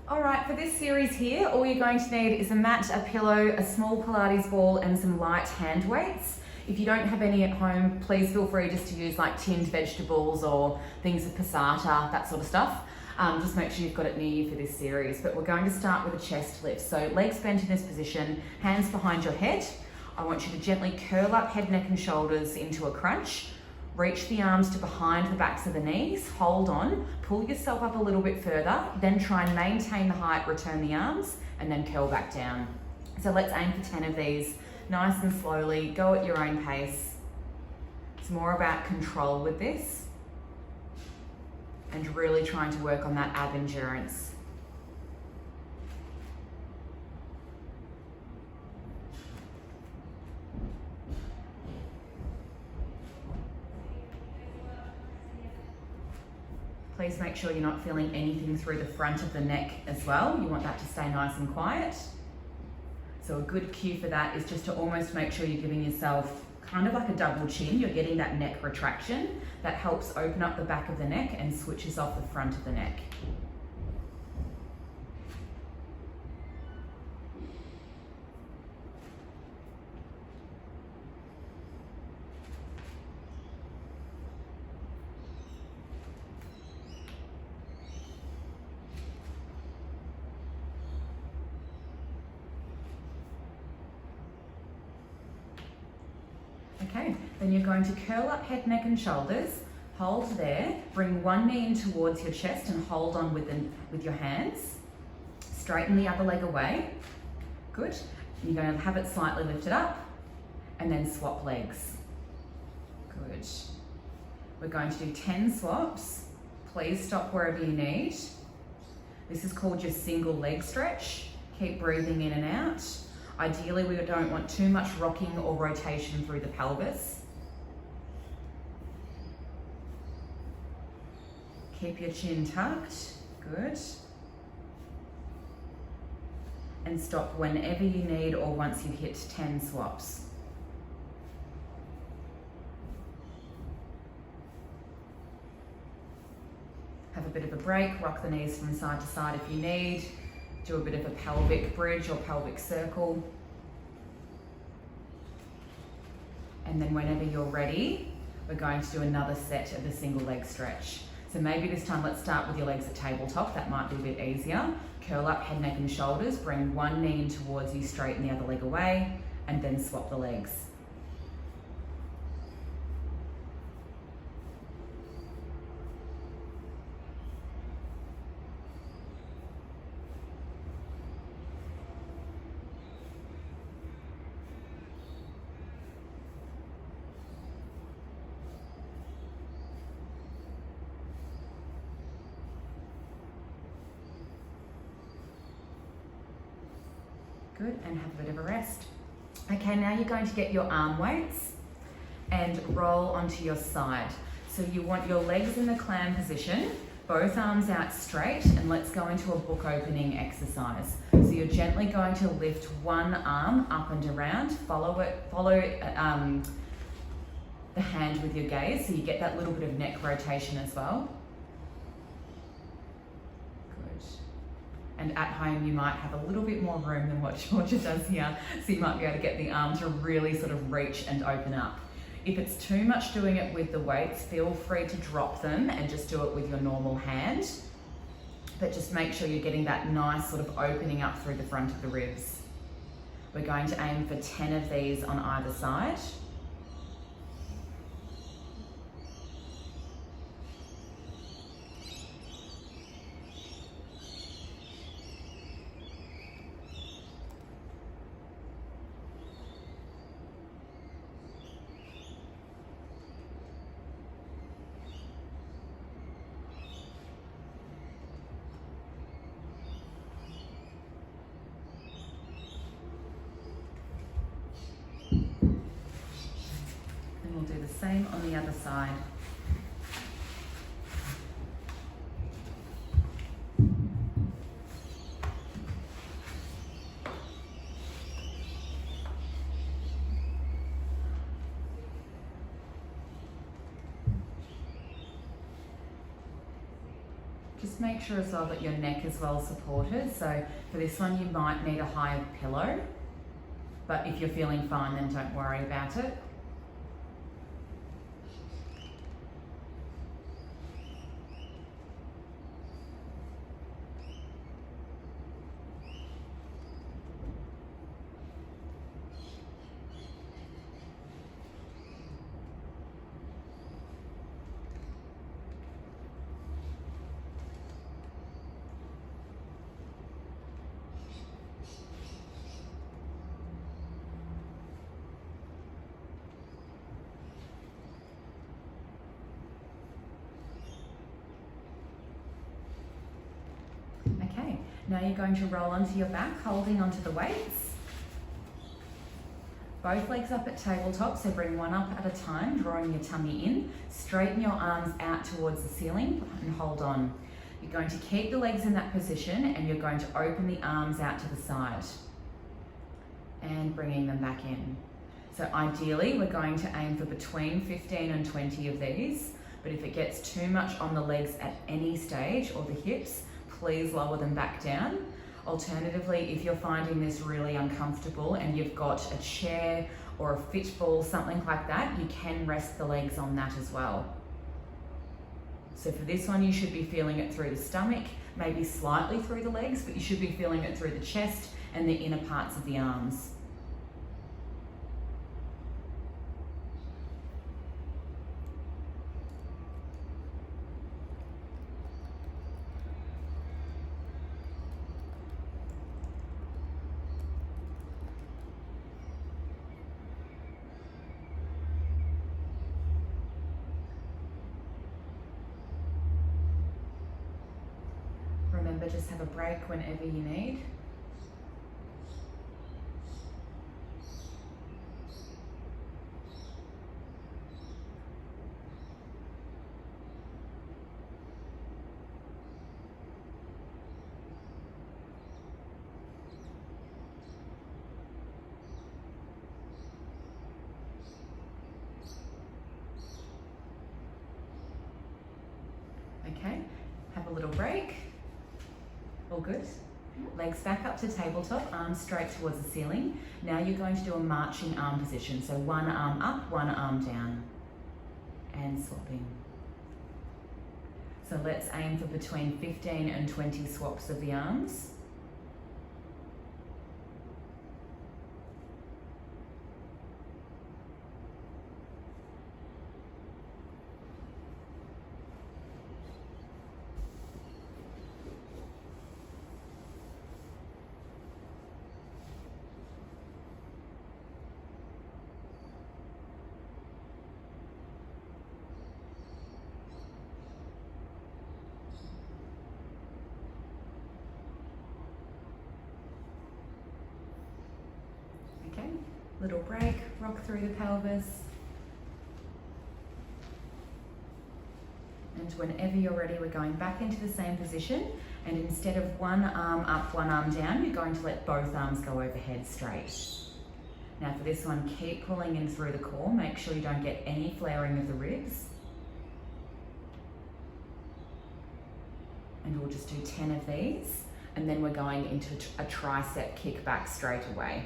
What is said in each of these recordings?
All right, for this series here, all you're going to need is a mat, a pillow, a small Pilates ball, and some light hand weights. If you don't have any at home, please feel free just to use like tinned vegetables or things of passata, that sort of stuff. Just make sure you've got it near you for this series. But we're going to start with a chest lift. So legs bent in this position, hands behind your head. I want you to gently curl up head, neck and shoulders into a crunch. Reach the arms to behind the backs of the knees, hold on, pull yourself up a little bit further, then try and maintain the height, return the arms, and then curl back down. So let's aim for 10 of these, nice and slowly, go at your own pace. It's more about control with this and really trying to work on that ab endurance. Please make sure you're not feeling anything through the front of the neck as well. You want that to stay nice and quiet. So a good cue for that is just to almost make sure you're giving yourself kind of like a double chin. You're getting that neck retraction. That helps open up the back of the neck and switches off the front of the neck. Okay, then you're going to curl up head, neck and shoulders, hold there, bring one knee in towards your chest and hold on with your hands. Straighten the other leg away. Good. You're going to have it slightly lifted up and then swap legs. Good. We're going to do 10 swaps. Please stop wherever you need. This is called your single leg stretch. Keep breathing in and out. Ideally, we don't want too much rocking or rotation through the pelvis. Keep your chin tucked. Good. And stop whenever you need or once you've hit 10 swaps. Have a bit of a break, rock the knees from side to side if you need. Do a bit of a pelvic bridge or pelvic circle. And then whenever you're ready, we're going to do another set of the single leg stretch. So maybe this time let's start with your legs at tabletop. That might be a bit easier. Curl up head, neck and shoulders. Bring one knee in towards you, straighten the other leg away, and then swap the legs. Good, and have a bit of a rest. Okay, now you're going to get your arm weights and roll onto your side. So you want your legs in the clam position, both arms out straight, and let's go into a book opening exercise. So you're gently going to lift one arm up and around, follow the hand with your gaze, so you get that little bit of neck rotation as well. And at home, you might have a little bit more room than what Georgia does here, so you might be able to get the arm to really sort of reach and open up. If it's too much doing it with the weights, feel free to drop them and just do it with your normal hand. But just make sure you're getting that nice sort of opening up through the front of the ribs. We're going to aim for 10 of these on either side. Do the same on the other side. Just just make sure as well that your neck is well supported. So for this one, you might need a higher pillow, but if you're feeling fine, then don't worry about it. Okay, now you're going to roll onto your back, holding onto the weights. Both legs up at tabletop, so bring one up at a time, drawing your tummy in. Straighten your arms out towards the ceiling and hold on. You're going to keep the legs in that position and you're going to open the arms out to the side and bringing them back in. So ideally, we're going to aim for between 15 and 20 of these, but if it gets too much on the legs at any stage or the hips, please lower them back down. Alternatively, if you're finding this really uncomfortable and you've got a chair or a fit ball, something like that, you can rest the legs on that as well. So for this one, you should be feeling it through the stomach, maybe slightly through the legs, but you should be feeling it through the chest and the inner parts of the arms. Remember, just have a break whenever you need. Okay, have a little break. All good? Legs back up to tabletop, arms straight towards the ceiling. Now you're going to do a marching arm position. So one arm up, one arm down, and swapping. So let's aim for between 15 and 20 swaps of the arms. Okay, little break, rock through the pelvis. And whenever you're ready, we're going back into the same position. And instead of one arm up, one arm down, you're going to let both arms go overhead straight. Now for this one, keep pulling in through the core. Make sure you don't get any flaring of the ribs. And we'll just do 10 of these. And then we're going into a tricep kickback straight away.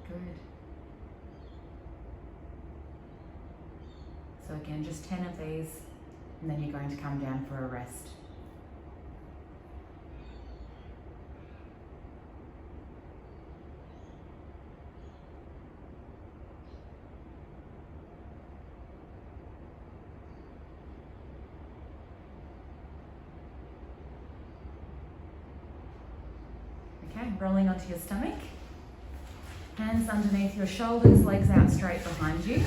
Good. So again, just 10 of these, and then you're going to come down for a rest. Okay, rolling onto your stomach. Hands underneath your shoulders, legs out straight behind you.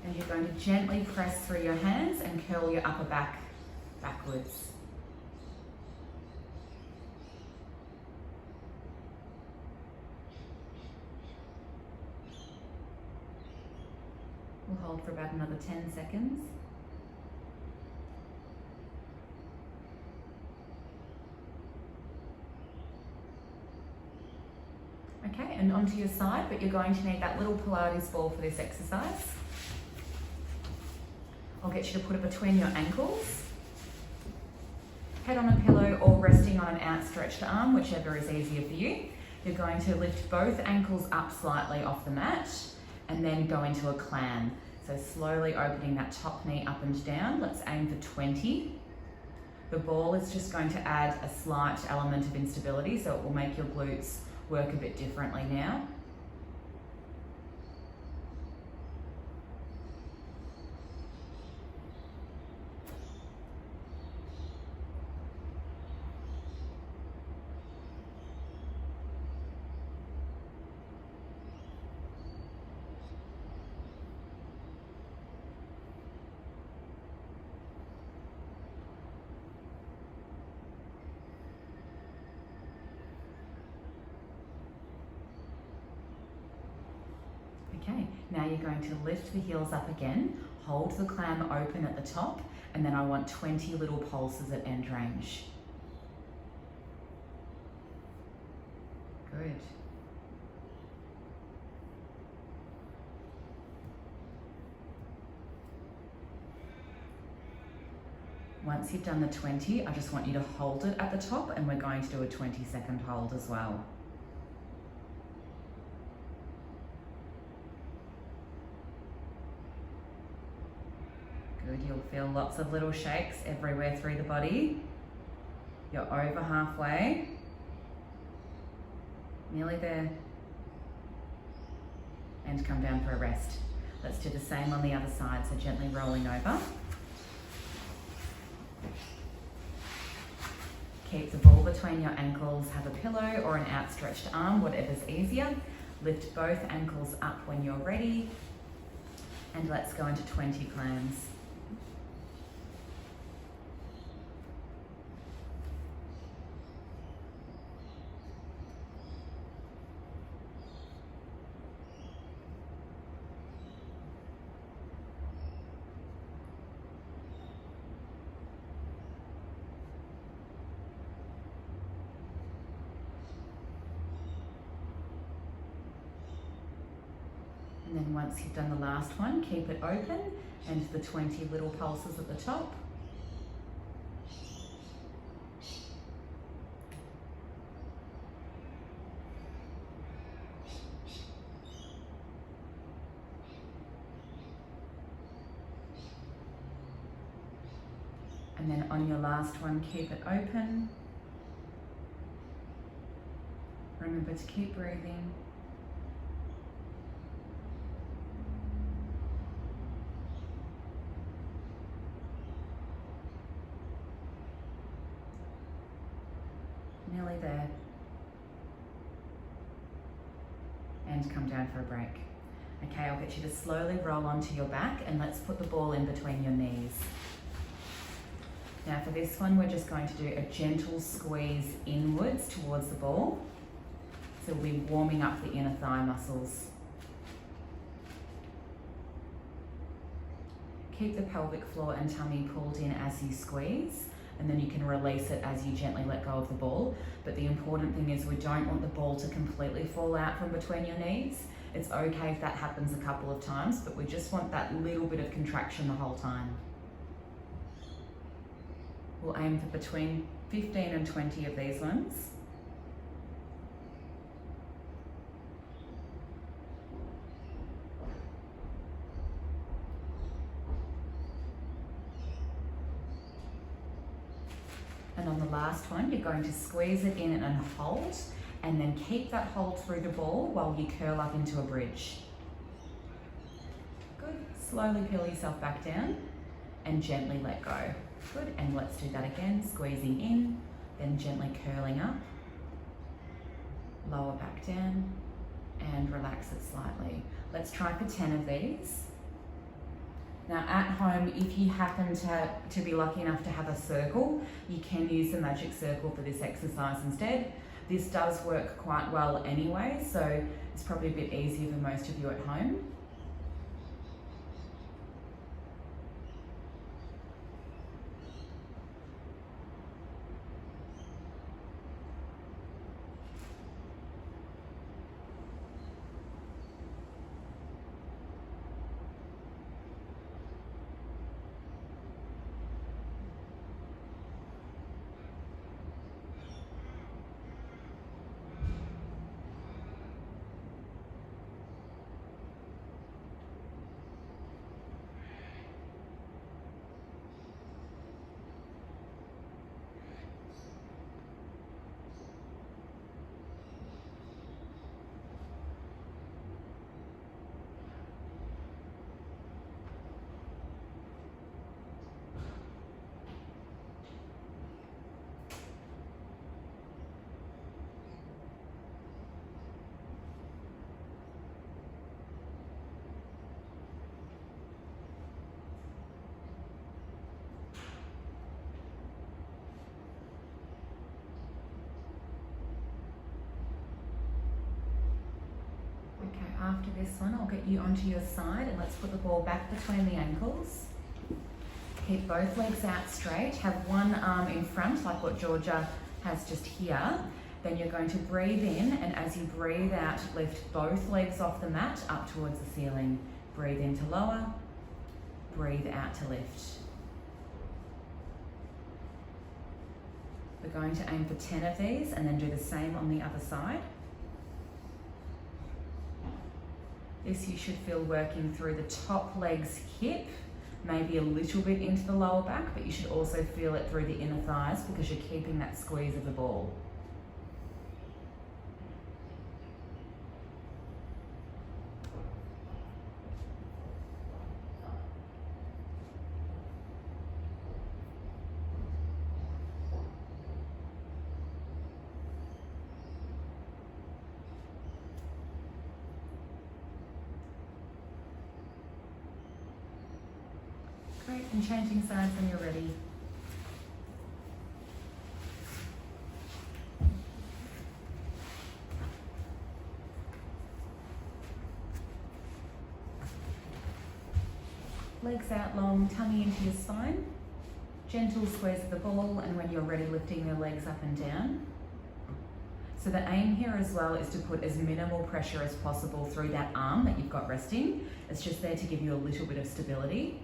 And you're going to gently press through your hands and curl your upper back backwards. hold for about another 10 seconds. Okay, and onto your side, but you're going to need that little Pilates ball for this exercise. I'll get you to put it between your ankles. Head on a pillow or resting on an outstretched arm, whichever is easier for you. You're going to lift both ankles up slightly off the mat and then go into a clam. So slowly opening that top knee up and down. Let's aim for 20. The ball is just going to add a slight element of instability, so it will make your glutes work a bit differently now. Okay, now you're going to lift the heels up again, hold the clam open at the top, and then I want 20 little pulses at end range. Good. Once you've done the 20, I just want you to hold it at the top, and we're going to do a 20-second hold as well. Good, you'll feel lots of little shakes everywhere through the body. You're over halfway. Nearly there. And come down for a rest. Let's do the same on the other side, so gently rolling over. Keep the ball between your ankles, have a pillow or an outstretched arm, whatever's easier. Lift both ankles up when you're ready. And let's go into 20 clams. And then once you've done the last one, keep it open and the 20 little pulses at the top. And then on your last one, keep it open. Remember to keep breathing. Nearly there. And come down for a break. Okay, I'll get you to slowly roll onto your back and let's put the ball in between your knees. Now for this one, we're just going to do a gentle squeeze inwards towards the ball. So we'll be warming up the inner thigh muscles. Keep the pelvic floor and tummy pulled in as you squeeze, and then you can release it as you gently let go of the ball. But the important thing is we don't want the ball to completely fall out from between your knees. It's okay if that happens a couple of times, but we just want that little bit of contraction the whole time. We'll aim for between 15 and 20 of these ones. And on the last one, you're going to squeeze it in and hold, and then keep that hold through the ball while you curl up into a bridge. Good. Slowly peel yourself back down and gently let go. Good. And let's do that again. Squeezing in, then gently curling up. Lower back down and relax it slightly. Let's try for 10 of these. Now at home, if you happen to be lucky enough to have a circle, you can use the magic circle for this exercise instead. This does work quite well anyway, so it's probably a bit easier for most of you at home. After this one, I'll get you onto your side and let's put the ball back between the ankles. Keep both legs out straight. Have one arm in front, like what Georgia has just here. Then you're going to breathe in, and as you breathe out, lift both legs off the mat up towards the ceiling. Breathe in to lower, breathe out to lift. We're going to aim for 10 of these and then do the same on the other side. This you should feel working through the top leg's hip, maybe a little bit into the lower back, but you should also feel it through the inner thighs because you're keeping that squeeze of the ball. Great, and changing sides when you're ready. Legs out long, tummy into your spine. Gentle squeeze of the ball, and when you're ready, lifting the legs up and down. So the aim here as well is to put as minimal pressure as possible through that arm that you've got resting. It's just there to give you a little bit of stability.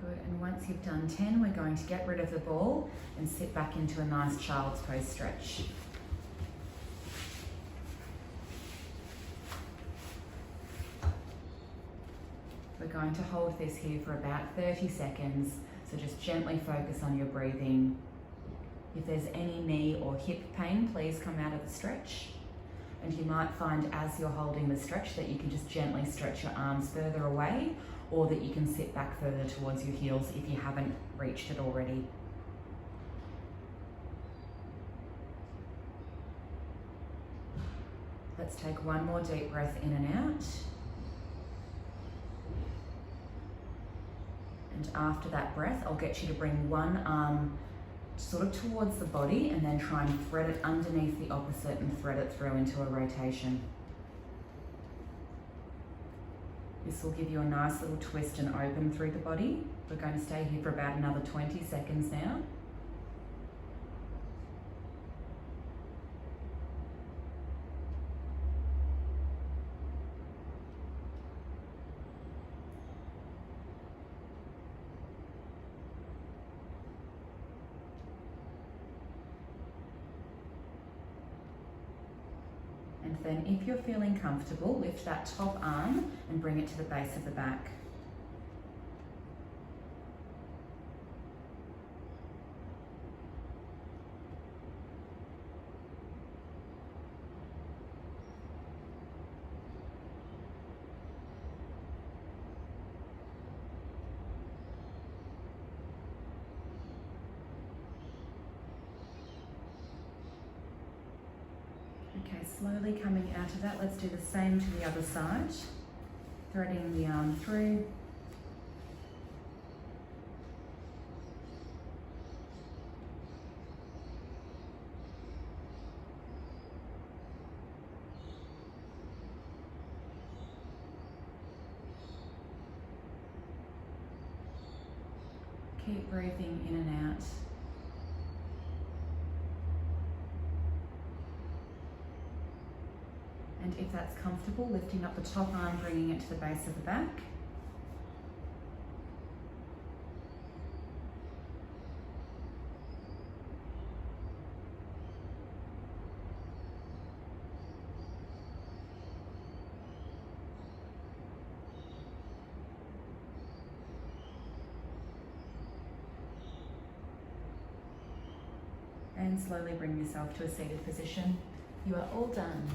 Good, and once you've done 10, we're going to get rid of the ball and sit back into a nice child's pose stretch. We're going to hold this here for about 30 seconds, so just gently focus on your breathing. If there's any knee or hip pain, please come out of the stretch. And you might find as you're holding the stretch that you can just gently stretch your arms further away, or that you can sit back further towards your heels if you haven't reached it already. Let's take one more deep breath in and out. And after that breath, I'll get you to bring one arm sort of towards the body and then try and thread it underneath the opposite and thread it through into a rotation. This will give you a nice little twist and open through the body. We're going to stay here for about another 20 seconds now. And then if you're feeling comfortable, lift that top arm and bring it to the base of the back. Okay, slowly coming out of that, let's do the same to the other side. Threading the arm through. Keep breathing in and out. And if that's comfortable, lifting up the top arm, bringing it to the base of the back. And slowly bring yourself to a seated position. You are all done.